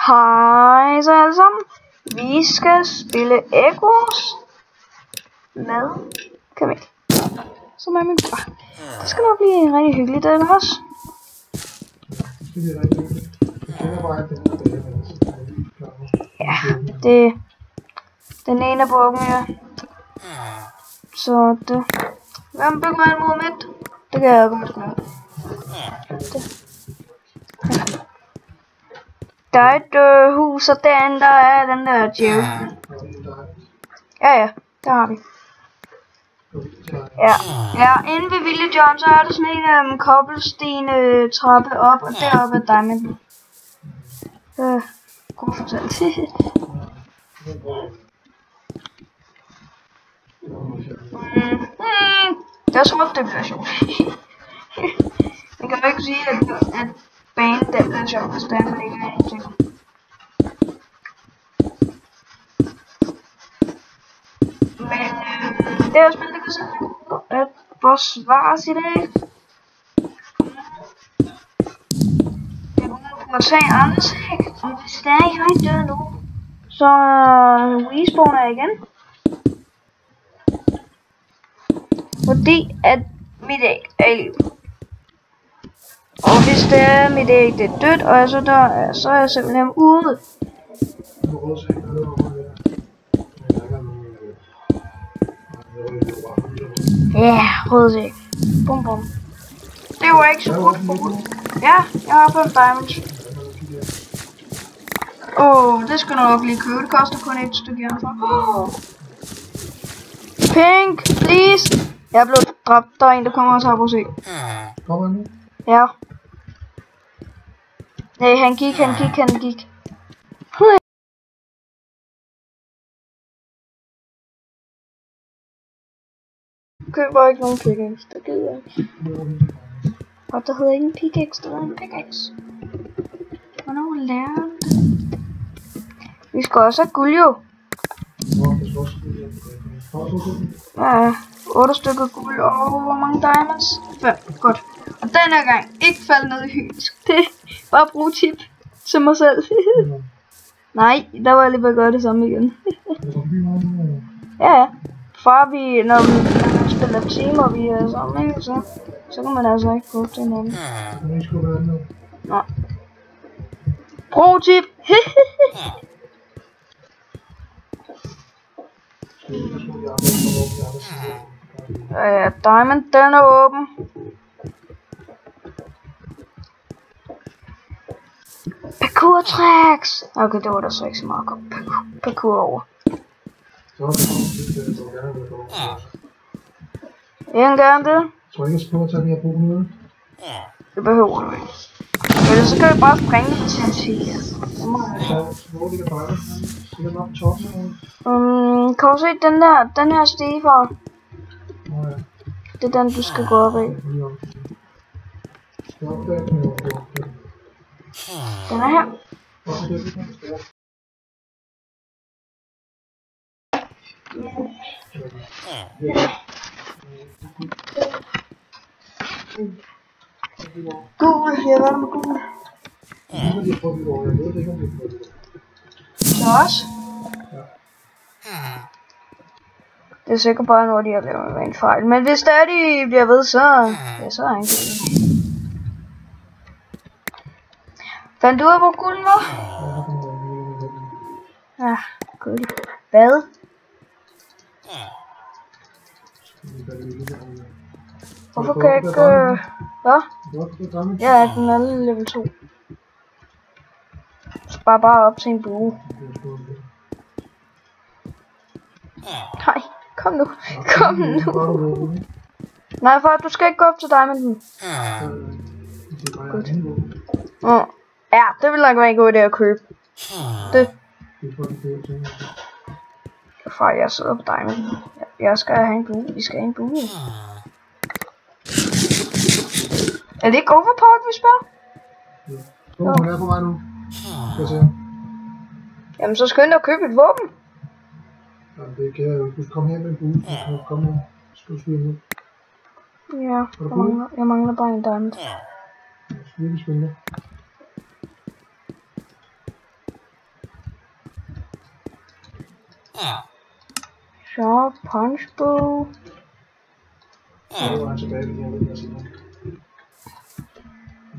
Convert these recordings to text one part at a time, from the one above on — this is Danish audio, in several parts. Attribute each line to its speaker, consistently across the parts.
Speaker 1: Hej så alle sammen. Vi skal spille Echoes med Kamil, som er min far. Det skal nok blive rigtig hyggeligt, den også. Ja, det den ene af bukken, ja. Så det. Hvem bygger en moment? Det kan jeg godt gøre. Der er et hus, og derinde der er den der Jerry. Ja, der har vi. Ja, inde ved Ville John, så er der sådan en kobbelsten trappe op, og deroppe er Diamond. God fortalt. Jeg tror, det bliver sjovt. Man kan jo ikke sige, at banen den bliver sjovt, hvis der ikke er en ting. Men det her spil, det kan simpelthen forsvares i dag. Jeg må tage andre ting, og hvis der er ikke rigtig død nu, så respawner jeg igen. Fordi at mit æg er i liv. Og hvis det er mit æg det er dødt, og så dør, så er jeg simpelthen ude. Ja, rødsæg. Bum bum. Det var ikke så godt. Ja, jeg har 5 diamonds. Det skal nok lige købe. Det koster kun et stykke jern for. Pink, please. Jeg er blevet dræbt. Der er en, der kommer og tager på se.
Speaker 2: Kommer han nu?
Speaker 1: Ja. Nej, han gik. Køber ikke nogen pickaxe, det gider jeg ikke. Og der hedder ikke en pickaxe, der hedder en pickaxe. Hvornår lærer det? Vi skal også have guld jo. Ja, 8 stykker guld og hvor mange diamonds? 5, godt. Og den her gang ikke falde ned i hyldsk. Det bare bruge tip til mig selv. Nej, der var jeg lige ved at gøre det samme igen. Ja. Far vi, når vi spiller timer, vi er sammen, ikke? Så kan man altså ikke gå til hinanden. Nej. Pro tip! Ja, Diamond, den er åben. Parkour tracks! Okay, det var der så ikke så meget godt. Parkour over. Jeg gerne det.
Speaker 2: Tror ikke, jeg skal prøve at tage den her bog med?
Speaker 1: Det behøver du ikke. Ellers så kan vi bare springe til en sige.
Speaker 2: Hvor ligger bakken? Ligger den oppe i toppen?
Speaker 1: Kan du se den her stige for? Det er den, du skal gå op i. Den er her. Google, jeg var der med Google. Så også? Det er sikkert bare noget, de har lavet med en fejl. Men hvis der de bliver ved, så er han ikke. Fandt du ud af, hvor gulden var? Ja, guld. Hvad? Hvorfor kan jeg ikke... Hvad? Ja, den er level 2. Spar bare op til en bue. Nej, kom nu. Nej, for du skal ikke gå op til diamonden. Godt. Ja, det vil nok være en god idé at købe. Det. Far, jeg sidder på diamonden. Jeg skal have en bue. Vi skal have en bue. Er det ikke overpowered, vi spiller?
Speaker 2: Jo, hun er på vej nu. Skal jeg se.
Speaker 1: Jamen, så skynd dig at købe et våben.
Speaker 2: Jamen, det kan jeg jo. Du skal komme her med en bue. Kom her. Skal du skyde nu?
Speaker 1: Ja, jeg mangler bare en diamond.
Speaker 2: Virkelig spændende.
Speaker 1: Punchbow.
Speaker 2: Så var han tilbage til det, jeg siger.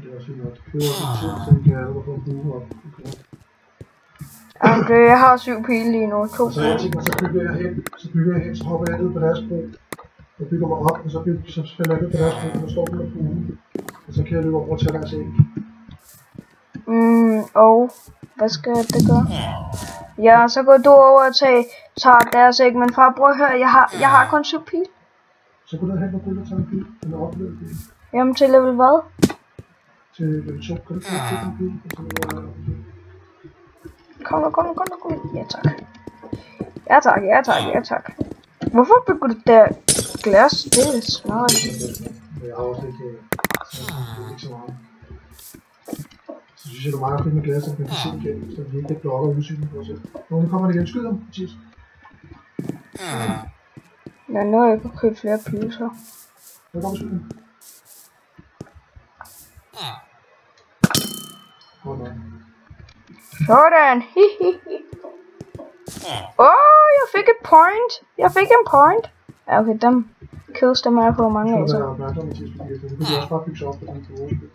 Speaker 2: Det er også fint, at det køber sin tid, så vi kan allerede få en bue op.
Speaker 1: Okay, jeg har 7 pile lige nu. 2
Speaker 2: Så jeg tænker, så bygger jeg hen, så hopper jeg ned på deres bro. Jeg bygger mig op, og så spiller jeg ned på deres bro, og så står den der bue. Og så kan jeg løbe over og tage deres æg.
Speaker 1: Og hvad skal det gøre? Ja, så går du over og tager deres æg, men far, prøv at høre, jeg har kun 7 pile.
Speaker 2: Så går du hen og bygger og tager en pile, eller oplever det.
Speaker 1: Jamen til level hvad?
Speaker 2: Til level 2, kan du tage en pile, og så lever jeg.
Speaker 1: Kom nu. Ja tak. Hvorfor bygger du der glas? Det er smart.
Speaker 2: Jeg har også ikke så meget. Så synes jeg, det er meget fedt med glas, at man kan se igennem, så vi ikke blokker udsynet på os selv. Nu kommer det igen. Skyd ham, Mathias.
Speaker 1: Ja, nu har jeg ikke købt flere pile, så.
Speaker 2: Nu kommer skyd ham.
Speaker 1: Sådan. Jeg fik et point. Ja, okay, dem kills dem er på mange af, så.
Speaker 2: Nu kan du også bare bygge sig op på den til vores spil.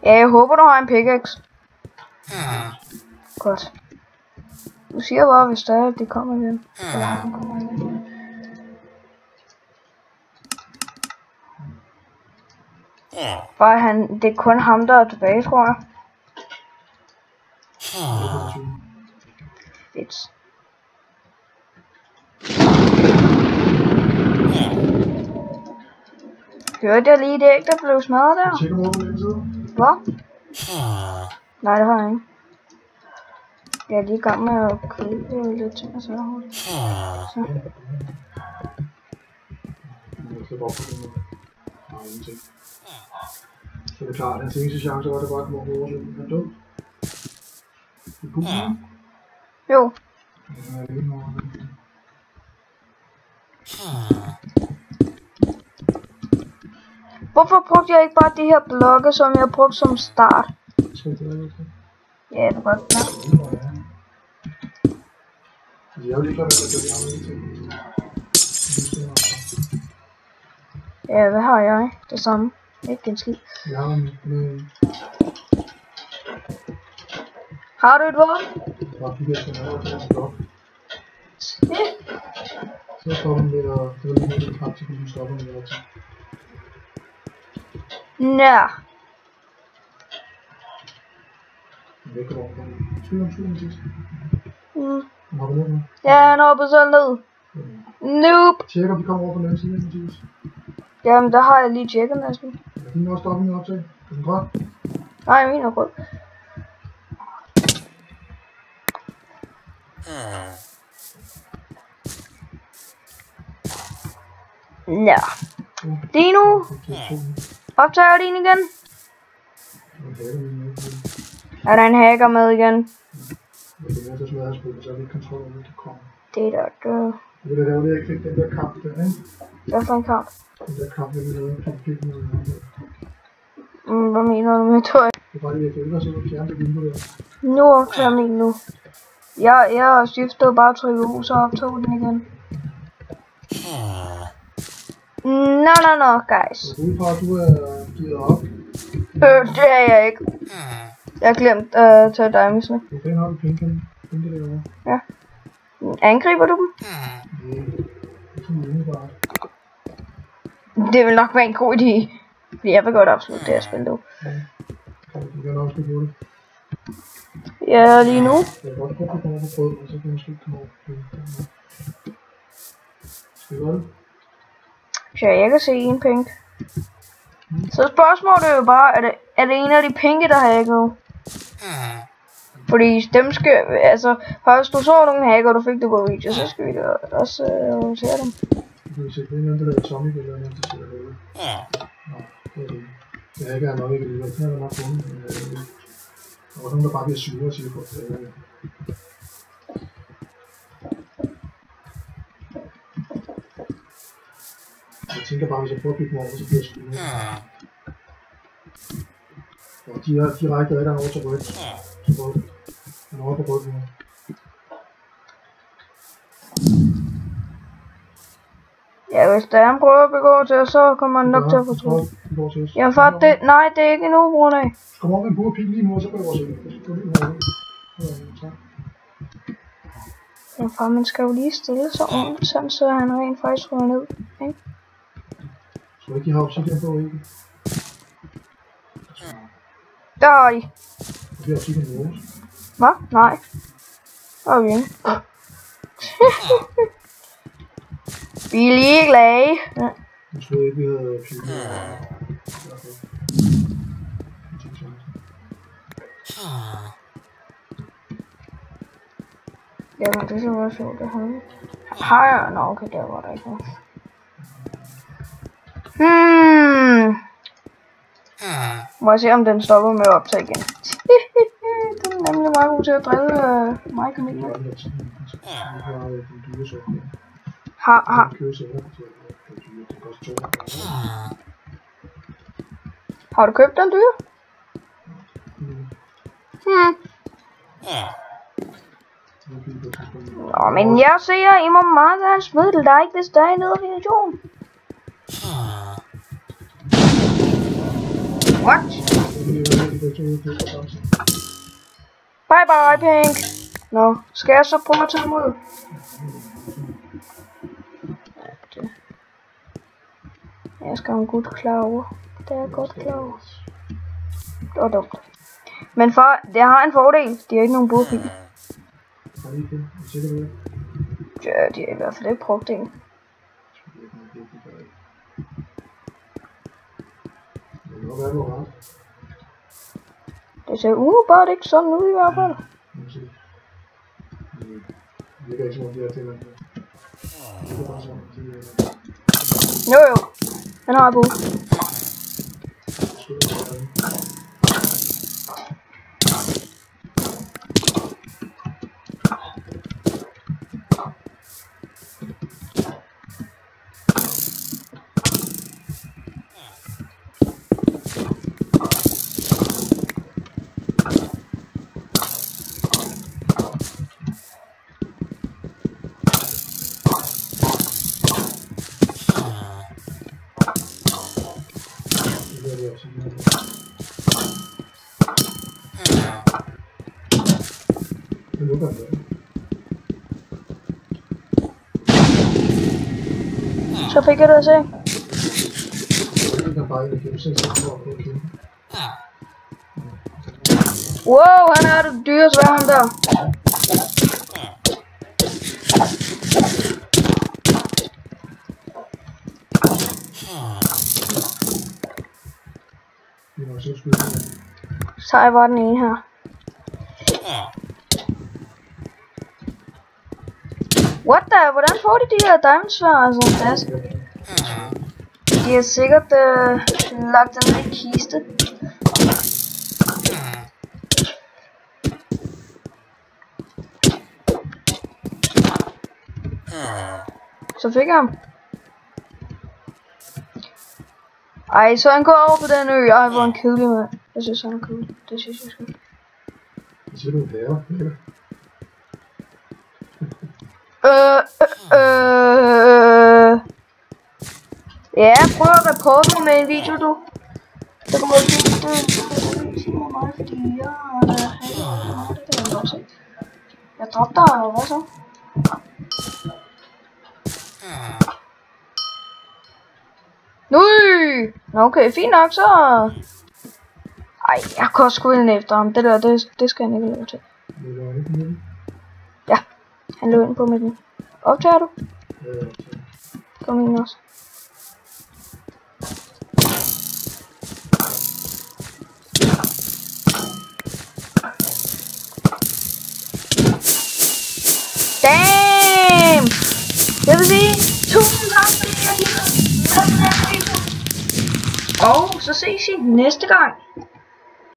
Speaker 1: Ja, jeg håber, du har en pickaxe. Godt. Du siger bare, hvis der er, at de kommer igen. Bare det er kun ham, der er tilbage, tror jeg. Fedt. Hørte jeg lige det æg, der blev smadret der?
Speaker 2: Tjekker du over på den side?
Speaker 1: Hvad? Nej, det har jeg ikke. Jeg er lige i gang med at købe lidt ting og så hurtigt. Så.
Speaker 2: Jeg slipper op på den her. Nej, ingenting. Så det er klart, at hans eneste chance var, at det bare kom over på vores løb. Han død. Det er bukken.
Speaker 1: Jo.
Speaker 2: Ja, det er ikke noget.
Speaker 1: Hvorfor brugte jeg ikke bare de her blokke, som jeg brugte som start? Ja, det var godt.
Speaker 2: Jeg er lige klar med, at jeg har ingenting.
Speaker 1: Ja, hvad har jeg? Det samme. Ikke en skid.
Speaker 2: Jeg har med...
Speaker 1: Har du et våben?
Speaker 2: Bare kigge efter noget, og så blok. Så stopper den ved at... Det var lige noget, det kraftigt, fordi du stopper den ved at tage.
Speaker 1: Nja.
Speaker 2: Jeg kommer over på den. Skyld om sidst. Han hopper ned nu.
Speaker 1: Ja, han hopper selv ned. Nope.
Speaker 2: Tjek om vi kommer over på den anden side, Mathias.
Speaker 1: Jamen, der har jeg lige tjekket næsten.
Speaker 2: Er din også stoppet med optag? Er den grøn?
Speaker 1: Nej, min er rød. Ja. Dino. Optager din igen? Er der en hacker med igen? Det er der.
Speaker 2: Det er der, jeg fik den der kamp der, ikke?
Speaker 1: Hvad for en kamp?
Speaker 2: Den der kamp, jeg lavede, jeg fik noget.
Speaker 1: Hvad mener du med tøj?
Speaker 2: Det er bare det, jeg fik ellers at fjerne det vindue der.
Speaker 1: Nu optager min nu. Jeg skiftede bare trykket U, så optog den igen. No, guys.
Speaker 2: Jeg går ud fra, at du er givet op.
Speaker 1: Det er jeg ikke. Jeg har glemt at tage diamondsene.
Speaker 2: Hvor fanden har du penge derovre?
Speaker 1: Ja. Angriber du dem?
Speaker 2: Nej, det er sådan umiddelbart.
Speaker 1: Det vil nok være en god idé. Fordi jeg vil godt afslutte det her spil nu.
Speaker 2: Ja, du kan også blive det.
Speaker 1: Ja, lige nu.
Speaker 2: Jeg kan godt prøve at komme over på brød, og så kan jeg måske komme over på brød. Skal vi gøre det?
Speaker 1: Ja, jeg kan se en pink. Så spørgsmålet er jo bare, er det en af de pinke, der har hacket? Fordi dem skal, altså, hvis du så nogle hacker, du fik det på video, så skal vi da også se dem.
Speaker 2: Du kan se, det er en anden, der hedder Tommy, eller en anden, der sidder derude. Nej, det er det ikke. Det er ikke nok ikke alligevel. Det er nok fundet. Der var nogen, der bare bliver sure og siger på, at det er det. Jeg tænker bare, hvis jeg prøver at bygge mig over, så bliver jeg sure. Og de har direkte adgang over til rødt. Så rødt. Han er over på rødt nu.
Speaker 1: Ja, hvis der er en prøve at begå til, så kommer han nok til at fortryde. Ja, for det, nej, det er ikke endnu, bror af.
Speaker 2: Kom op med en burpil lige nu, og så går jeg også ind.
Speaker 1: Ja, far, man skal jo lige stille sig ordentligt, sådan så han rent faktisk ryger ned, ikke?
Speaker 2: Så ikke de har obsidian på, ikke?
Speaker 1: Der har I.
Speaker 2: Det er obsidian i vores.
Speaker 1: Hvad? Nej. Der er vi ikke. Vi er lige glade. Ja.
Speaker 2: Jeg troede ikke, vi havde pil.
Speaker 1: Jamen, det så være sjovt, det her. Har jeg? Nå, okay, der var der ikke noget. Må jeg se, om den stopper med at optage igen. Den er nemlig meget god til at drille mig og Camilla. Har du købt den dyre? Nå, men jeg ser, I må meget gerne smide det like, hvis der er noget reaktion. What? Bye bye, Pink. Nå, skal jeg så prøve at tage imod? Jeg skal have en gut klar over. Det er jeg godt klar over. Det var dumt. Men for, det har en fordel. De har ikke nogen burpil. Ja, de har i hvert fald ikke brugt det. Det ser umiddelbart ikke sådan ud i hvert fald. Jo, han har brug. Så fik jeg det at se. Wow, han er det dyre svær, ham der. Sej var den ene her. What the? Hvordan får de her diamondsvær, altså? De har sikkert lagt den i kiste. Så fik jeg ham. Ej, så han går over på den ø. Ej, hvor en kedelig mand. Jeg synes, han er cool. Det synes jeg sgu.
Speaker 2: Hvad siger du, det er?
Speaker 1: Ja, prøv at reporte mig med en video, du. Så kan man sige mig, fordi jeg dræbte dig, eller hvad så? Nøj! Nå, okay, fint nok, så. Ej, jeg kan også sgu ind efter ham. Det der, det skal han ikke lave til. Ja, han løb ind på midten. Optager du? Kom ind også. Damn! Jeg vil sige, tusind tak fordi jeg gik. Og så ses I næste gang.